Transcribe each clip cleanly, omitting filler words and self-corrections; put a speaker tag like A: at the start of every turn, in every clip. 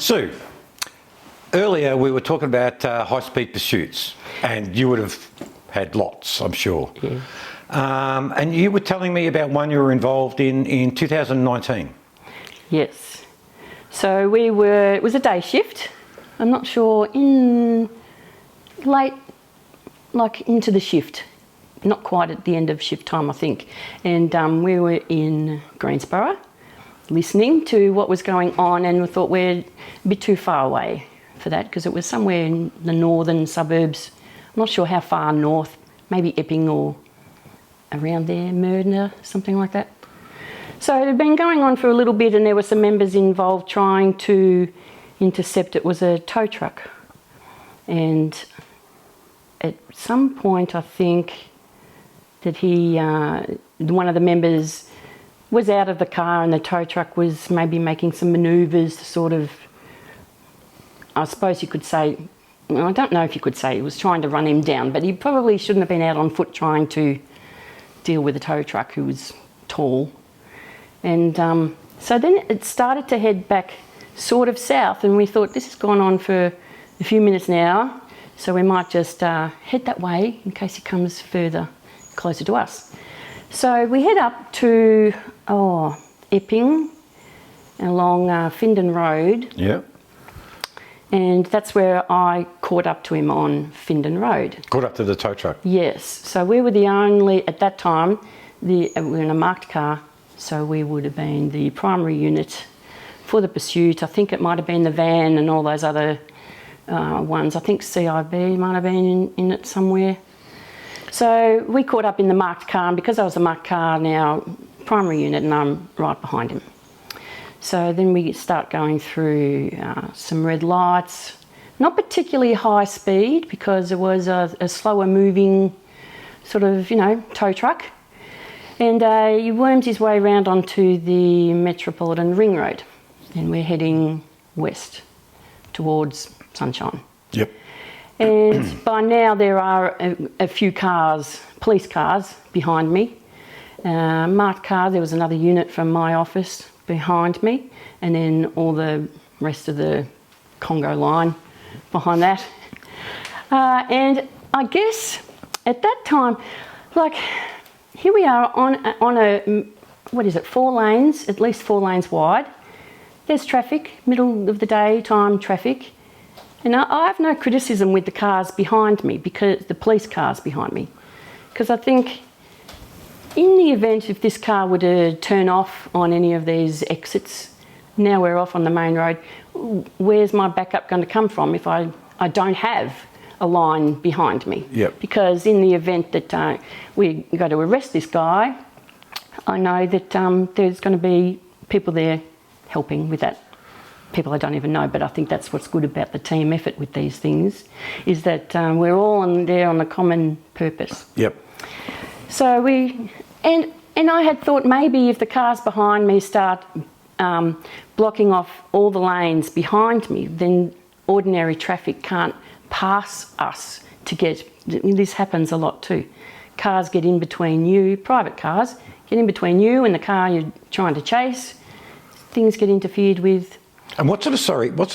A: Sue, earlier we were talking about high-speed pursuits, and you would have had lots, I'm sure.
B: Yeah.
A: And you were telling me about one you were involved in 2019.
B: Yes. So it was a day shift. I'm not sure, late, like into the shift. Not quite at the end of shift time, I think. And we were in Greensborough, listening to what was going on, and we thought we're a bit too far away for that because it was somewhere in the northern suburbs. I'm not sure how far north, maybe Epping or around there, Murder, something like that. So it had been going on for a little bit, and there were some members involved trying to intercept. It was a tow truck, and at some point I think that one of the members was out of the car, and the tow truck was maybe making some manoeuvres to sort of, I suppose you could say, well, I don't know if you could say he was trying to run him down, but he probably shouldn't have been out on foot trying to deal with a tow truck who was tall. And so then it started to head back sort of south, and we thought this has gone on for a few minutes now, so we might just head that way in case he comes closer to us. So we head up to Epping along Findon Road.
A: Yeah.
B: And that's where I caught up to him on Findon Road.
A: Caught up to the tow truck?
B: Yes. So we were the only, at that time, we were in a marked car, so we would have been the primary unit for the pursuit. I think it might have been the van and all those other ones. I think CIB might have been in it somewhere. So we caught up in the marked car, and because I was a marked car now, primary unit, and I'm right behind him. So then we start going through some red lights, not particularly high speed because it was a slower moving sort of, tow truck. And he wormed his way around onto the Metropolitan Ring Road, and we're heading west towards Sunshine.
A: Yep.
B: And by now there are a few cars, police cars, behind me. Marked car, there was another unit from my office behind me, and then all the rest of the Congo line behind that. And I guess at that time, like, here we are on a, what is it, 4 lanes, at least 4 lanes wide. There's traffic, middle of the day time traffic. And I have no criticism with the cars behind me, because the police cars behind me, because I think in the event if this car were to turn off on any of these exits, now we're off on the main road, where's my backup going to come from if I don't have a line behind me?
A: Yep.
B: Because in the event that we go to arrest this guy, I know that there's going to be people there helping with that. People I don't even know, but I think that's what's good about the team effort with these things, is that we're all there on a common purpose.
A: Yep.
B: So and I had thought maybe if the cars behind me start blocking off all the lanes behind me, then ordinary traffic can't pass us to get, this happens a lot too. Cars get in between you, private cars, get in between you and the car you're trying to chase. Things get interfered with.
A: And what sort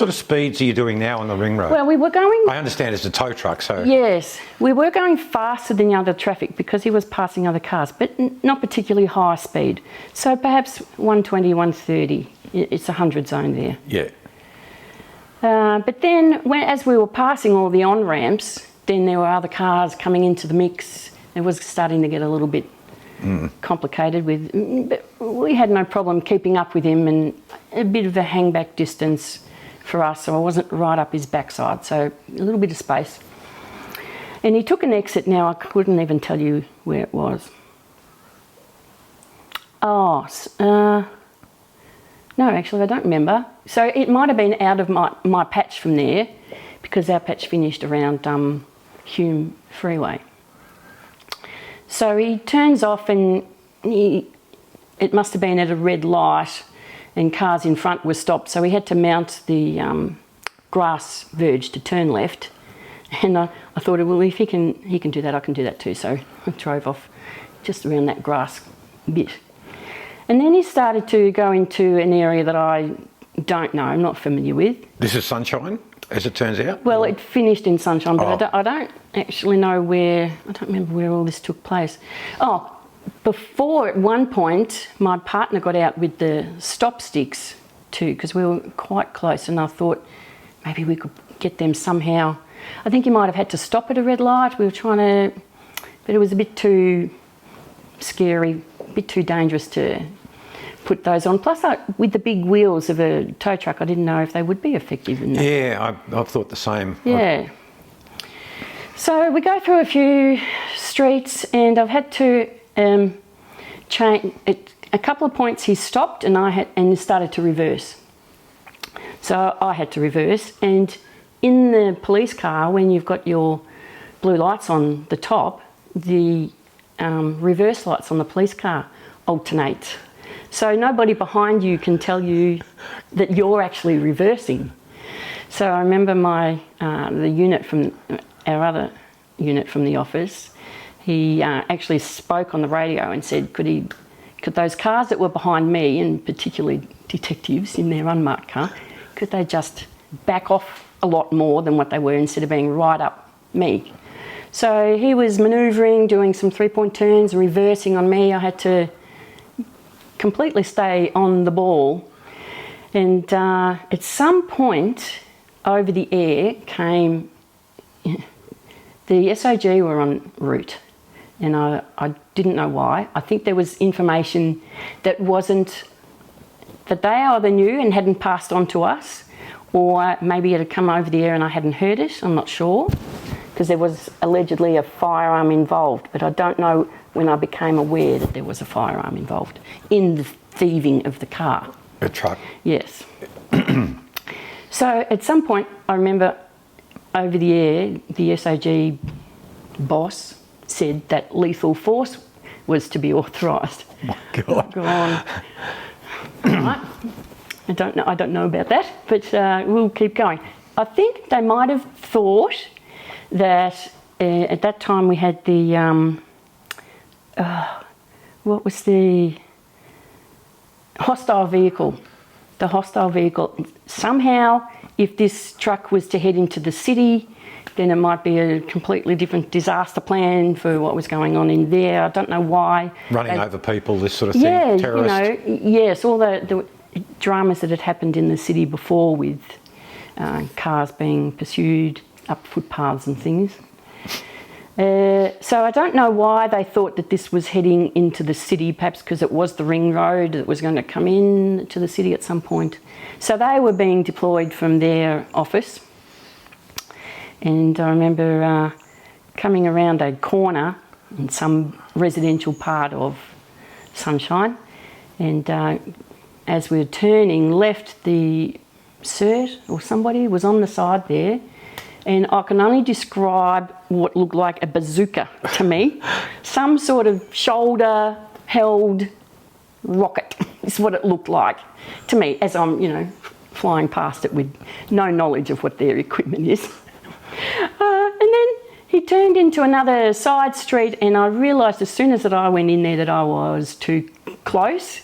A: of speeds are you doing now on the ring road?
B: Well, we were going...
A: I understand it's a tow truck, so...
B: Yes, we were going faster than the other traffic because he was passing other cars, but not particularly high speed. So perhaps 120, 130. It's a 100 zone there.
A: Yeah.
B: But then, as we were passing all the on-ramps, then there were other cars coming into the mix. It was starting to get a little bit complicated but we had no problem keeping up with him, and a bit of a hang-back distance for us, so I wasn't right up his backside, so a little bit of space. And he took an exit. Now I couldn't even tell you where it was. No, actually I don't remember. So it might have been out of my patch from there, because our patch finished around Hume Freeway. So he turns off, and it must have been at a red light, and cars in front were stopped, so he had to mount the grass verge to turn left. And I thought, well, if he can do that, I can do that too. So I drove off just around that grass bit. And then he started to go into an area that I don't know, I'm not familiar with.
A: This is Sunshine, as it turns out?
B: Well, it finished in Sunshine, but
A: Oh.
B: I don't actually know where, I don't remember where all this took place. Oh, before at one point, my partner got out with the stop sticks too, because we were quite close, and I thought maybe we could get them somehow. I think he might have had to stop at a red light. We were trying to, but it was a bit too scary, a bit too dangerous to put those on. Plus, with the big wheels of a tow truck, I didn't know if they would be effective in that.
A: Yeah, I've thought the same.
B: Yeah. So we go through a few streets, and I've had to change. At a couple of points, he stopped, and started to reverse. So I had to reverse, and in the police car, when you've got your blue lights on the top, the reverse lights on the police car alternate. So nobody behind you can tell you that you're actually reversing. So I remember the unit from our other unit from the office, he actually spoke on the radio and said, could those cars that were behind me, and particularly detectives in their unmarked car, could they just back off a lot more than what they were instead of being right up me? So he was manoeuvring, doing some three-point turns, reversing on me. I had to completely stay on the ball. And at some point over the air came, the SOG were en route, and I didn't know why. I think there was information that they either knew and hadn't passed on to us, or maybe it had come over the air and I hadn't heard it. I'm not sure, because there was allegedly a firearm involved, but I don't know when I became aware that there was a firearm involved in the thieving of the car.
A: The truck.
B: Yes. So at some point, I remember over the air, the SOG boss said that lethal force was to be authorised.
A: Oh my God.
B: Go on. Right. I don't know about that, but we'll keep going. I think they might have thought that at that time we had the what was the hostile vehicle? The hostile vehicle. Somehow, if this truck was to head into the city, then it might be a completely different disaster plan for what was going on in there. I don't know why.
A: Running over people, this sort of thing.
B: Yeah,
A: Terrorist.
B: yes, all the dramas that had happened in the city before with cars being pursued up footpaths and things. So I don't know why they thought that this was heading into the city, perhaps because it was the ring road that was going to come in to the city at some point. So they were being deployed from their office. And I remember coming around a corner in some residential part of Sunshine, and as we were turning left, the CERT or somebody was on the side there, and I can only describe what looked like a bazooka to me. Some sort of shoulder-held rocket is what it looked like to me as I'm, flying past it with no knowledge of what their equipment is. And then he turned into another side street, and I realised as soon as that I went in there that I was too close,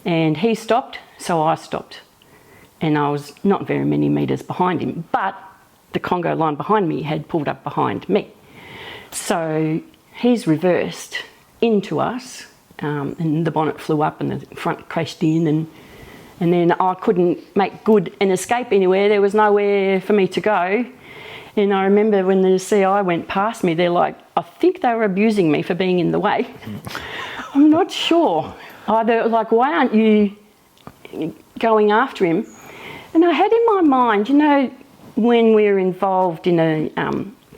B: and he stopped, so I stopped. And I was not very many metres behind him, but the Congo line behind me had pulled up behind me. So he's reversed into us, and the bonnet flew up and the front crashed in, and then I couldn't make good an escape anywhere. There was nowhere for me to go. And I remember when the CI went past me, they're like, I think they were abusing me for being in the way. I'm not sure. Either like, why aren't you going after him? And I had in my mind, when we're involved in a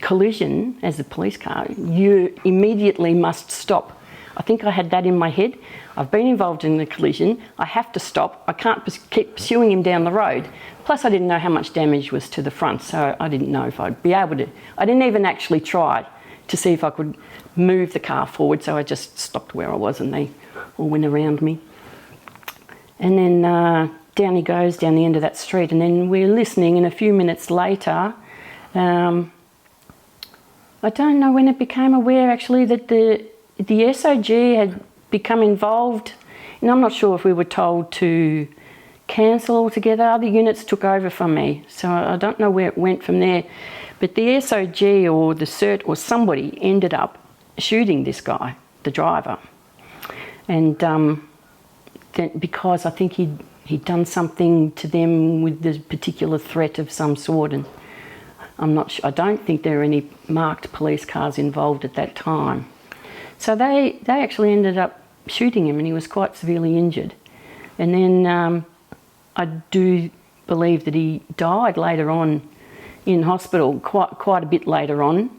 B: collision as a police car, you immediately must stop. I think I had that in my head. I've been involved in the collision. I have to stop. I can't keep pursuing him down the road. Plus, I didn't know how much damage was to the front, so I didn't know if I'd be able to. I didn't even actually try to see if I could move the car forward, so I just stopped where I was and they all went around me. And then down he goes, down the end of that street, and then we're listening, and a few minutes later, I don't know when it became aware actually that the SOG had become involved, and I'm not sure if we were told to cancel altogether. Other units took over from me, so I don't know where it went from there. But the SOG or the CERT or somebody ended up shooting this guy, the driver. And then because I think he'd done something to them with this particular threat of some sort, and I'm not sure, I don't think there were any marked police cars involved at that time. So they actually ended up shooting him, and he was quite severely injured. And then I do believe that he died later on in hospital, quite a bit later on.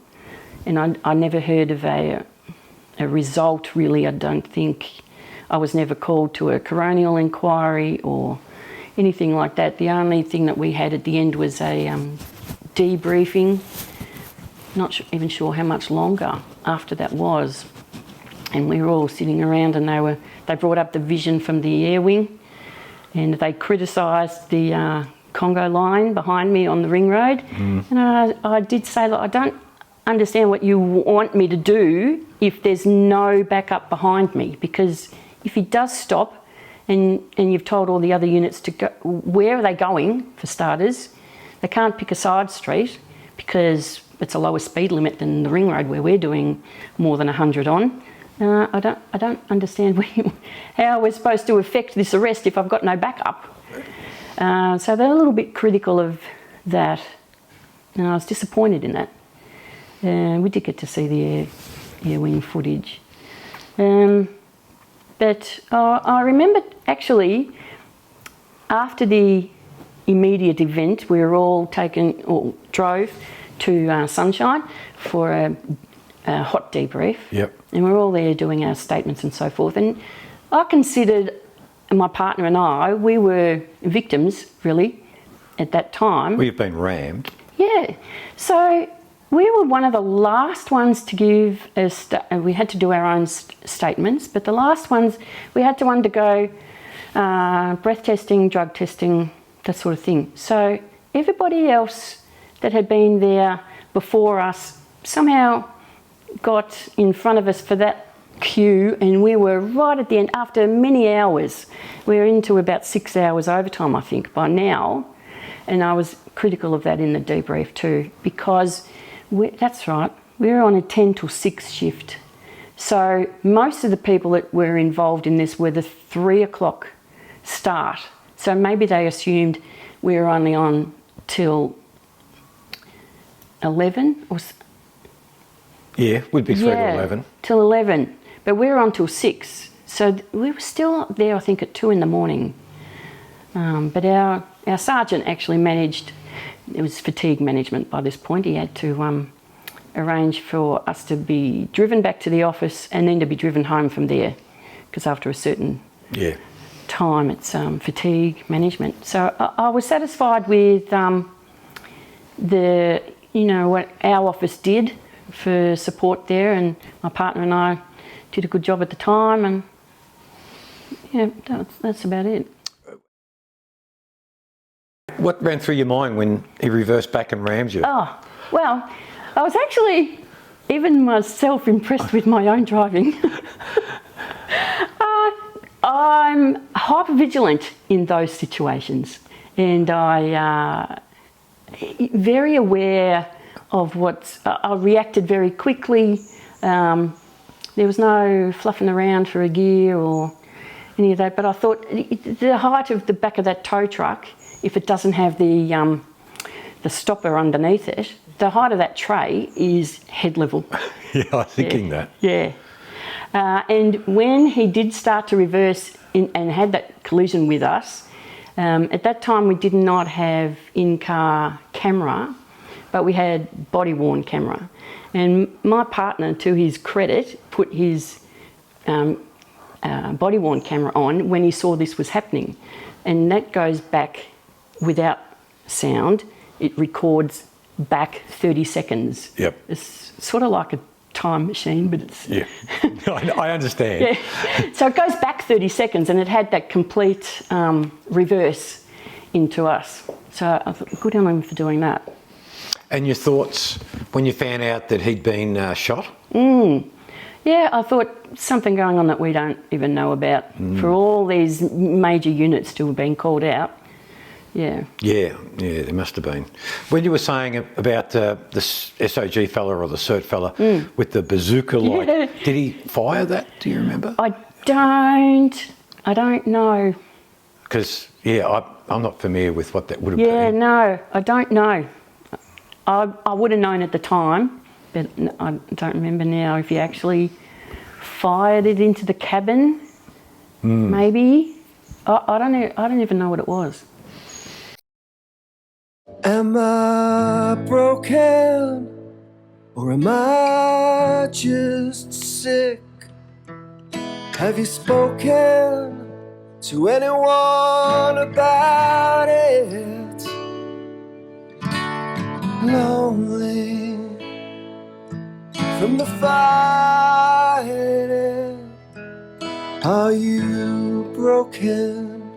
B: And I never heard of a result, really. I don't think. I was never called to a coronial inquiry or anything like that. The only thing that we had at the end was a debriefing. Not even sure how much longer after that was. And we were all sitting around, and they brought up the vision from the air wing, and they criticised the Congo line behind me on the ring road. And I did say, look, I don't understand what you want me to do if there's no backup behind me, because if he does stop and you've told all the other units to go, where are they going, for starters? They can't pick a side street because it's a lower speed limit than the ring road where we're doing more than 100 on. I don't understand how we're supposed to effect this arrest if I've got no backup. So they're a little bit critical of that, and I was disappointed in that. We did get to see the air wing footage. But I remember actually after the immediate event, we were all drove to Sunshine for a hot debrief.
A: Yep.
B: And we were all there doing our statements and so forth. And I considered, my partner and I, we were victims, really, at that time.
A: We've been rammed.
B: Yeah. So we were one of the last ones to give we had to do our own statements, but the last ones, we had to undergo breath testing, drug testing, that sort of thing. So everybody else that had been there before us somehow got in front of us for that queue, and we were right at the end after many hours. We were into about 6 hours overtime, I think, by now. And I was critical of that in the debrief too, because that's right, we were on a 10 till 6 shift. So most of the people that were involved in this were the 3 o'clock start. So maybe they assumed we were only on till 11 or...
A: Yeah, would be 3 to 11.
B: Till 11. But we were on till 6. So we were still there, I think, at 2 in the morning. But our sergeant actually managed, it was fatigue management by this point. He had to arrange for us to be driven back to the office and then to be driven home from there, because after a certain time it's fatigue management. So I was satisfied with what our office did for support there, and my partner and I did a good job at the time, and yeah, that's about it.
A: What ran through your mind when he reversed back and rammed you?
B: Oh, well, I was actually even myself impressed with my own driving. I'm hypervigilant in those situations, and I very aware of I reacted very quickly. There was no fluffing around for a gear or any of that, but I thought the height of the back of that tow truck, if it doesn't have the stopper underneath it, the height of that tray is head level.
A: Yeah, I was thinking that.
B: Yeah. And when he did start to reverse and had that collision with us, at that time we did not have in-car camera, but we had body-worn camera. And my partner, to his credit, put his body-worn camera on when he saw this was happening. And that goes back without sound. It records back 30 seconds.
A: Yep.
B: It's sort of like a time machine, but it's...
A: Yeah, I understand.
B: Yeah. So it goes back 30 seconds, and it had that complete reverse into us. So I thought, good on him for doing that.
A: And your thoughts when you found out that he'd been shot?
B: Yeah, I thought something going on that we don't even know about. For all these major units to have been called out. Yeah.
A: Yeah, there must have been. When you were saying about the SOG fella or the cert fella with the bazooka light,
B: Yeah.
A: did he fire that? Do you remember?
B: I don't know.
A: Because, I'm not familiar with what that would have
B: Yeah,
A: been.
B: no, I don't know. I would have known at the time, but I don't remember now if he actually fired it into the cabin. Maybe. I don't know. I don't even know what it was.
C: Am I broken or am I just sick? Have you spoken to anyone about it? Lonely from the fighting. Are you broken?